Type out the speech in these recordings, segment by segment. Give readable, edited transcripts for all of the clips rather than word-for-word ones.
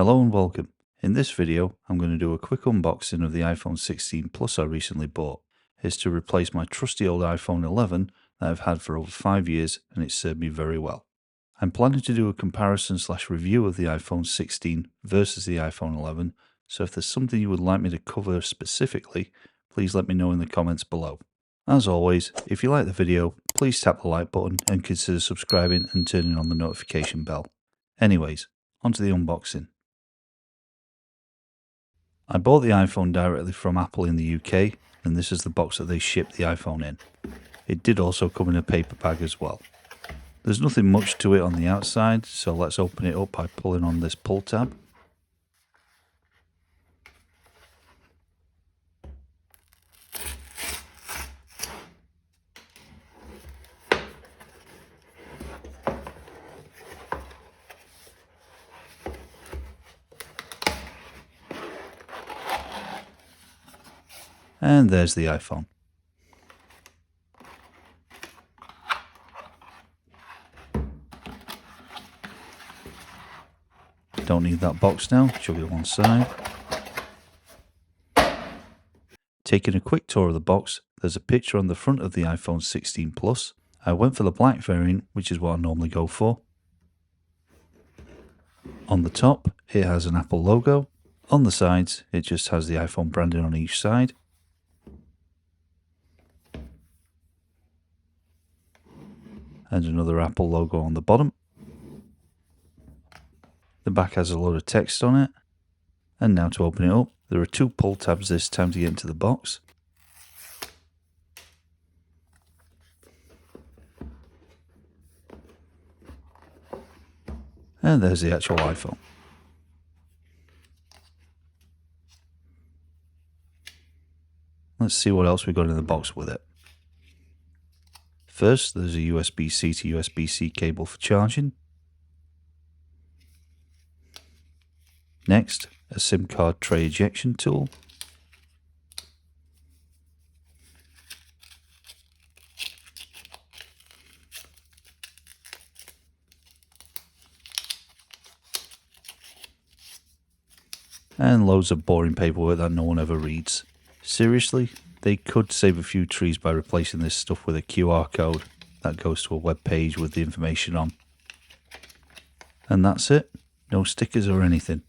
Hello and welcome. In this video, I'm going to do a quick unboxing of the iPhone 16 Plus I recently bought. It's to replace my trusty old iPhone 11 that I've had for over 5 years and it's served me very well. I'm planning to do a comparison/review of the iPhone 16 versus the iPhone 11, so if there's something you would like me to cover specifically, please let me know in the comments below. As always, if you like the video, please tap the like button and consider subscribing and turning on the notification bell. Anyways, onto the unboxing. I bought the iPhone directly from Apple in the UK, and this is the box that they shipped the iPhone in. It did also come in a paper bag as well. There's nothing much to it on the outside, so let's open it up by pulling on this pull tab. And there's the iPhone. Don't need that box now, chuck it one side. Taking a quick tour of the box, there's a picture on the front of the iPhone 16 Plus. I went for the black variant, which is what I normally go for. On the top, it has an Apple logo. On the sides, it just has the iPhone branding on each side. And another Apple logo on the bottom. The back has a load of text on it. And now to open it up, there are two pull tabs this time to get into the box. And there's the actual iPhone. Let's see what else we got in the box with it. First, there's a USB-C to USB-C cable for charging. Next, a SIM card tray ejection tool. And loads of boring paperwork that no one ever reads. Seriously, they could save a few trees by replacing this stuff with a QR code that goes to a web page with the information on. And that's it. No stickers or anything.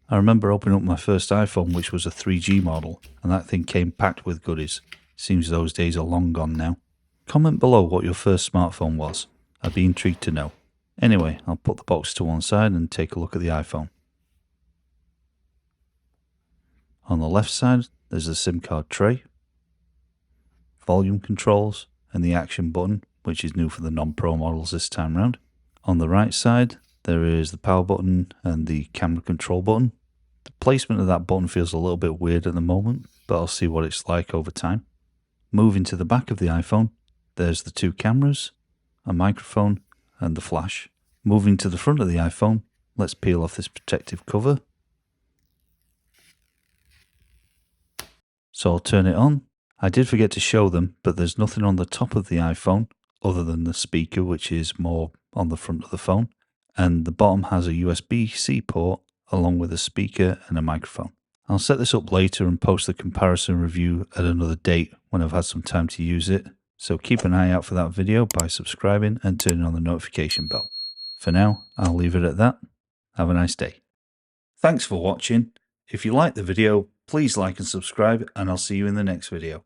I remember opening up my first iPhone, which was a 3G model, and that thing came packed with goodies. Seems those days are long gone now. Comment below what your first smartphone was. I'd be intrigued to know. Anyway, I'll put the box to one side and take a look at the iPhone. On the left side, there's the SIM card tray, volume controls, and the action button, which is new for the non-Pro models this time round. On the right side, there is the power button and the camera control button. The placement of that button feels a little bit weird at the moment, but I'll see what it's like over time. Moving to the back of the iPhone, there's the two cameras, a microphone, and the flash. Moving to the front of the iPhone, let's peel off this protective cover. So I'll turn it on. I did forget to show them, but there's nothing on the top of the iPhone other than the speaker, which is more on the front of the phone. And the bottom has a USB-C port along with a speaker and a microphone. I'll set this up later and post the comparison review at another date when I've had some time to use it. So keep an eye out for that video by subscribing and turning on the notification bell. For now, I'll leave it at that. Have a nice day. Thanks for watching. If you liked the video, please like and subscribe, and I'll see you in the next video.